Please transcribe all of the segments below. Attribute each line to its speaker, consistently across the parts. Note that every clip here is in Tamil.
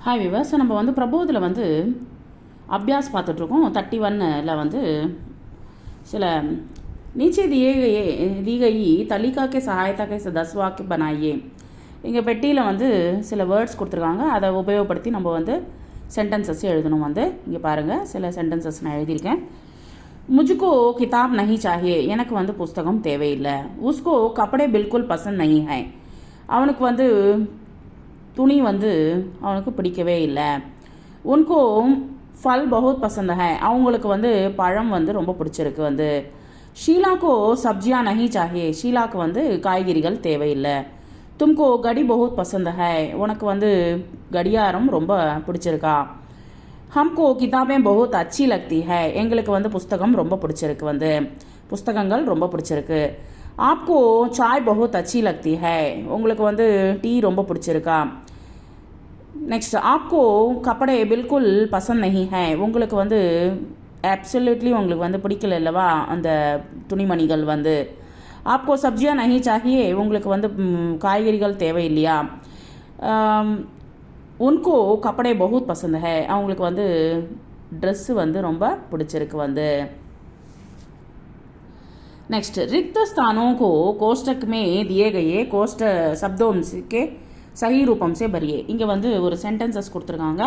Speaker 1: ஹாய் விவர்ஸ், நம்ம வந்து பிரபோதில் வந்து அபியாஸ் பார்த்துட்ருக்கோம். 31ல் வந்து சில नीचे दी गई तलिका के सहायता के 10 वाक्य बनाइए. இங்கே பெட்டியில் வந்து சில வேர்ட்ஸ் கொடுத்துருக்காங்க. அதை உபயோகப்படுத்தி நம்ம வந்து சென்டென்சஸ் எழுதணும். வந்து இங்கே பாருங்கள், சில சென்டென்சஸ் நான் எழுதியிருக்கேன். मुझको किताब नहीं चाहिए, எனக்கு வந்து புஸ்தகம் தேவையில்லை. उसको कपड़े बिल्कुल पसंद नहीं है, அவனுக்கு வந்து துணி வந்து அவனுக்கு பிடிக்கவே இல்லை. உनको फल बहुत पसंद है, அவங்களுக்கு வந்து பழம் வந்து ரொம்ப பிடிச்சிருக்கு. வந்து ஷீலாக்கோ சப்ஜியா நஹி சாஹியே, ஷீலாக்கு வந்து காய்கறிகள் தேவையில்லை. தும்கோ கடி बहुत पसंद है, உனக்கு வந்து கடியாரம் ரொம்ப பிடிச்சிருக்கா. हमको किताबें बहुत अच्छी लगती है, எங்களுக்கு வந்து புஸ்தகம் ரொம்ப பிடிச்சிருக்கு. வந்து புஸ்தகங்கள் ரொம்ப பிடிச்சிருக்கு. आपको चाय बहुत अच्छी लगती है, உங்களுக்கு வந்து டீ ரொம்ப பிடிச்சிருக்கா. நெக்ஸ்ட், आपको कपड़े बिल्कुल पसंद नहीं है, உங்களுக்கு வந்து absolutely உங்களுக்கு வந்து பிடிக்கல இல்லவா அந்த துணிமணிகள். வந்து आपको सब्जियां नहीं चाहिए, உங்களுக்கு வந்து காய்கறிகள் தேவையில்லையா. उनको कपड़े बहुत पसंद है, அவங்களுக்கு வந்து ட்ரெஸ்ஸு வந்து ரொம்ப பிடிச்சிருக்கு. வந்து नेक्स्ट, रिक्त स्थानों को कोष्टक में दिए गए कोष्ट शब्दों के सही रूपम से भरिए. இங்கே வந்து ஒரு சென்டென்சஸ் கொடுத்துருக்காங்க.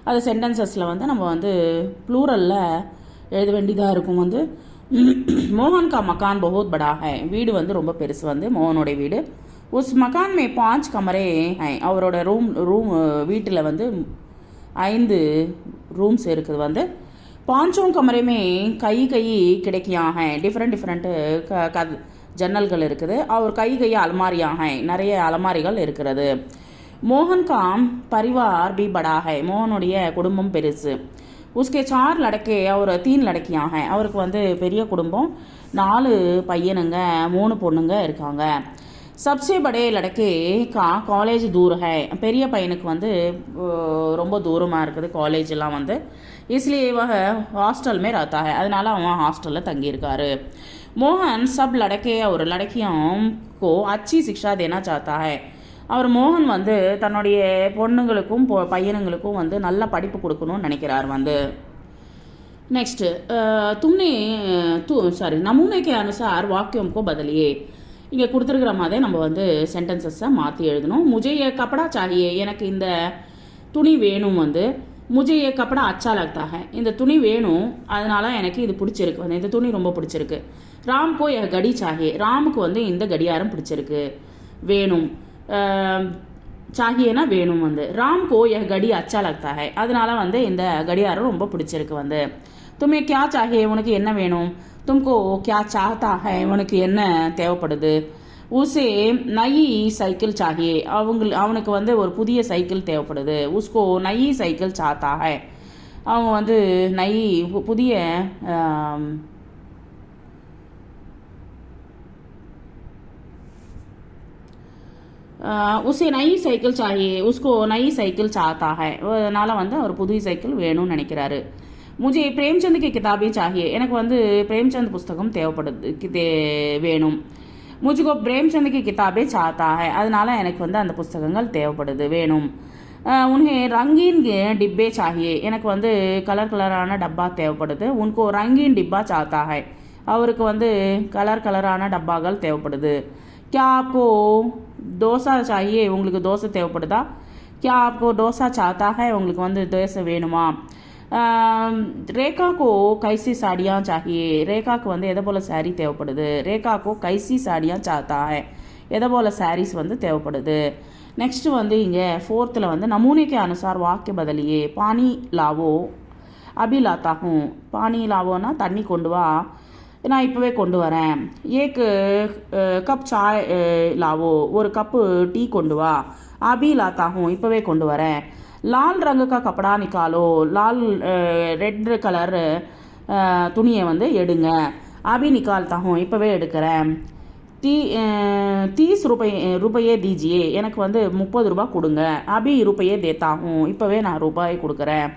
Speaker 1: அது சென்டென்சஸில் வந்து நம்ம வந்து ப்ளூரலில் எழுத வேண்டியதாக இருக்கும். வந்து மோகன் கா மக்கான் பஹுத் படா ஹை, வீடு வந்து ரொம்ப பெருசு. வந்து மோகனுடைய வீடு. உஸ் மக்கான் மே 5 கமரே ஹை, அவரோட வீட்டில் வந்து 5 ரூம்ஸ் இருக்குது. வந்து पांचों कमरे में कई खिड़कियाँ हैं, डिफरेंट ஜன்னல்கள் இருக்குது. और कई अलमारियाँ हैं, நிறைய அலமாரிகள் இருக்கிறது. மோகன் का परिवार भी बड़ा है, மோகனுடைய குடும்பம் பெருசு. उसके 4 लड़के और 3 लड़कियाँ हैं, அவருக்கு வந்து பெரிய குடும்பம், 4 பையனுங்க 3 பொண்ணுங்க இருக்காங்க. सबसे बड़े लड़के का காலேஜ் दूर है, பெரிய பையனுக்கு வந்து ரொம்ப தூரமாக இருக்குது காலேஜெல்லாம். வந்து इसलिए वह हॉस्टल में रहता है, அதனால அவன் ஹாஸ்டலில் தங்கியிருக்காரு. மோகன் सब लड़के और लड़कियों को अच्छी शिक्षा देना चाहता है, அவர் மோகன் வந்து தன்னுடைய பொண்ணுங்களுக்கும் பையனுங்களுக்கும் வந்து நல்ல படிப்பு கொடுக்கணும்னு நினைக்கிறார். வந்து नेक्स्ट, नमूने के अनुसार वाक्यों को बदलिए. இங்கே கொடுத்துருக்குற மாதிரி நம்ம வந்து சென்டென்சஸை மாற்றி எழுதணும். मुझे ये कपड़ा चाहिए, எனக்கு இந்த துணி வேணும். வந்து मुझे ये कपड़ा अच्छा लगता है, இந்த துணி வேணும், அதனால எனக்கு இது பிடிச்சிருக்கு. வந்து இந்த துணி ரொம்ப பிடிச்சிருக்கு. ராம் को यह घड़ी चाहिए, ராமுக்கு வந்து இந்த கடியாரம் பிடிச்சிருக்கு, வேணும். चाहिएனா வேணும். வந்து ராம் को यह घड़ी अच्छा लगता है, அதனால வந்து இந்த கடியாரம் ரொம்ப பிடிச்சிருக்கு. வந்து तुम्हें क्या चाहिए, உனக்கு என்ன வேணும். तुमको क्या चाहता है, உனக்கு என்ன தேவைப்படுது. उसे नई साइकिल चाहिए, அவனுக்கு வந்து ஒரு புதிய சைக்கிள் தேவைப்படுது. उसको नई साइकिल चाहता है, அவங்க வந்து புதிய उसे नई साइकिल चाहिए, उसको नई साइकिल चाहता है, அதனால வந்து ஒரு புதிய சைக்கிள் வேணும்னு நினைக்கிறாரு. मुझे प्रेमचंद की किताबें चाहिए, எனக்கு வந்து பிரேம்சந்த் புஸ்தகம் தேவைப்படுது வேணும். मुझको प्रेमचंद की किताबें चाहता है, அதனால எனக்கு வந்து அந்த புஸ்தகங்கள் தேவைப்படுது வேணும். उन्हें रंगीन डिब्बे चाहिए, எனக்கு வந்து கலரான டப்பா தேவைப்படுது. उनको रंगीन डिब्बा चाहता है, அவருக்கு வந்து கலரான டப்பாக்கள் தேவைப்படுது. क्या आपको डोसा चाहिए, உங்களுக்கு தோசை தேவைப்படுதா. क्या आपको डोसा चाहता है, உங்களுக்கு வந்து தோசை வேணுமா. ரேகாக்கோ கைசி சாடியா சாஹியே, ரேகாக்கு வந்து எதை போல் சாரீ தேவைப்படுது. ரேகாக்கோ கைசி சாடியா சாத்தா ஹை, எதை போல் சாரீஸ் வந்து தேவைப்படுது. நெக்ஸ்ட் வந்து இங்கே 4th வந்து நமூனேக்கு அனுசார் வாக்கிய பதிலியே. பானி லாவோ அபி லாத்தா ஹூம், பானி லாவோனா தண்ணி கொண்டு வா, நான் இப்போவே கொண்டு வரேன். ஏக்கு கப் சாய் லாவோ, ஒரு கப்பு டீ கொண்டு வா. அபி லாத்தா ஹூம், இப்போவே கொண்டு வரேன். लाल रंग का कपड़ा निकालो, लाल ரெட் கலர் துணியை வந்து எடுங்க. அபி நிக்கால்தா ஹூம், இப்போவே எடுக்கிறேன். 30 रुपये दीजिए, எனக்கு வந்து 30 ரூபா கொடுங்க. அபி रुपये देता हूँ, இப்போவே நான் ரூபாய் கொடுக்குறேன்.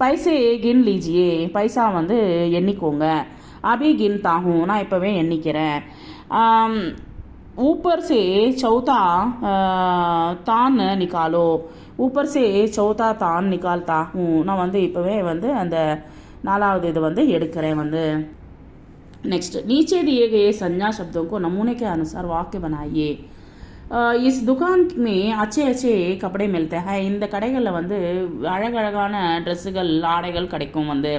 Speaker 1: பைசே கின் லீஜியே, பைசா வந்து எண்ணிக்கோங்க. அபி கின்தா ஹூம், நான் இப்போவே எண்ணிக்கிறேன். ऊपर से चौथा तान निकालो, ஊப்பர் சே சௌத்தா தான் நிகால்தா ஹூ நான் வந்து இப்போவே வந்து அந்த 4வது இது வந்து எடுக்கிறேன் வந்து नेक्स्ट नीचे दिए गए संज्ञा शब्दों को नमूने के अनुसार वाक्य बनाइए इस दुकान में अच्छे अच्छे कपड़े मिलते हैं இந்த கடைகளில் வந்து அழகழகான ட்ரெஸ்ஸுகள் ஆடைகள் கிடைக்கும் வந்து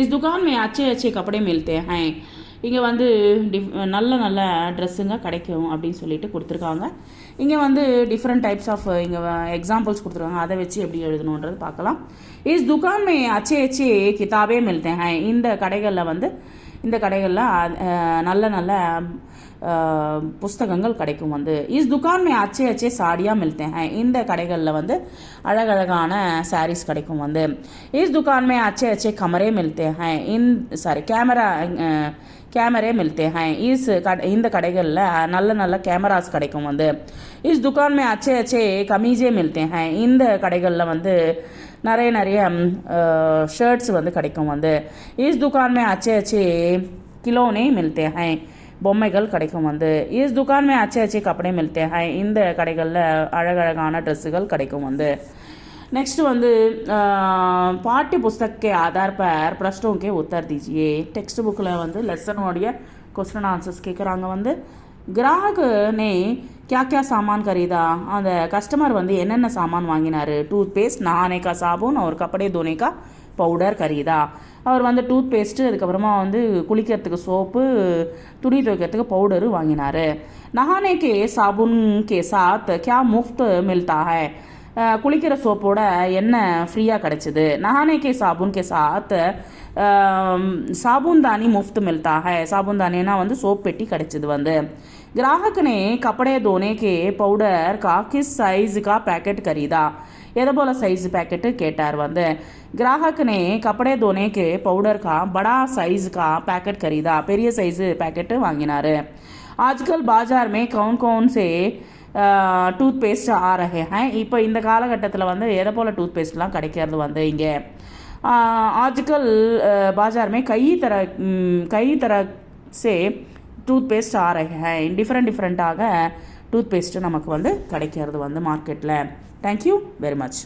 Speaker 1: इस दुकान में अच्छे अच्छे कपड़े मिलते हैं இங்கே வந்து நல்ல நல்ல ட்ரெஸ்ஸுங்க கிடைக்கும் அப்படின்னு சொல்லிட்டு கொடுத்துருக்காங்க இங்கே வந்து டிஃப்ரெண்ட் டைப்ஸ் ஆஃப் இங்கே எக்ஸாம்பிள்ஸ் கொடுத்துருக்காங்க அதை வச்சு எப்படி எழுதணுன்றது பார்க்கலாம் इस दुकान में अच्छे अच्छे किताबें मिलते हैं இந்த கடைகளில் நல்ல நல்ல புஸ்தகங்கள் கிடைக்கும் வந்து इस दुकान में अच्छे अच्छे साड़ियाँ मिलते हैं இந்த கடைகளில் வந்து அழகழகான சாரீஸ் கிடைக்கும் வந்து इस दुकान में अच्छे अच्छे कमरे मिलते हैं कैमरे मिलते हैं இந்த கடைகளில் நல்ல நல்ல கேமராஸ் கிடைக்கும் வந்து इस दुकान में अच्छे अच्छे कमीज़ें मिलते हैं இந்த கடைகளில் வந்து நிறைய ஷர்ட்ஸ் வந்து கிடைக்கும் வந்து इस दुकान में अच्छे अच्छे खिलौने मिलते हैं பொம்மைகள் கிடைக்கும் வந்து इस दुकान में अच्छे अच्छे कपड़े मिलते हैं இந்த கடைகளில் அழகழகான ட்ரெஸ்ஸுகள் கிடைக்கும் வந்து नेक्स्ट வந்து पाठ्य पुस्तक के आधार पर प्रश्नों के उत्तर दीजिए टेक्स्ट बुकिல் வந்து லெசனோடைய क्वेश्चन आंसर्स கேட்குறாங்க வந்து ग्राहक ने क्या क्या सामान खरीदा அந்த கஸ்டமர் வந்து என்னென்ன சாமான் வாங்கினார் टूथपेस्ट नहाने का साबुन और कपड़े धोने का பவுடர் खरीदा அவர் வந்து டூத் பேஸ்ட்டு அதுக்கப்புறமா வந்து குளிக்கிறதுக்கு சோப்பு துணி துவைக்கிறதுக்கு பவுடரு வாங்கினார் நஹானே கே சாபுன் கே சாத் கியா முஃப்த் மில்தா ஹை குளிக்கிற சோப்போட என்ன ஃப்ரீயாக கிடச்சிது நஹானே கே சாபுன் கே சாத் साबुनदानी मुफ्त मिलता है साबुनदानीना வந்து சோப் பெட்டி கிடைச்சது வந்து ग्राहक ने कपड़े धोने के पाउडर का किस साइज का पैकेट खरीदा எதை போல் साइज पैकेट கேட்டார் வந்து ग्राहक ने कपड़े धोने के पाउडर का बड़ा साइज का पैकेट खरीदा பெரிய साइज पैकेट வாங்கினார் आजकल बाजार में कौन कौन से टूथपेस्ट आ रहे हैं இப்போ இந்த காலகட்டத்தில் வந்து எதை போல் டூத்பேஸ்ட்லாம் கிடைக்கிறது வந்து இங்கே आजकल बाज़ार में कई तरह से टूथपेस्ट आ रहे हैं डिफरेंट ஆக டூத்பேஸ்ட்டு நமக்கு வந்து கிடைக்கிறது வந்து மார்க்கெட்டில் தேங்க்யூ வெரி மச்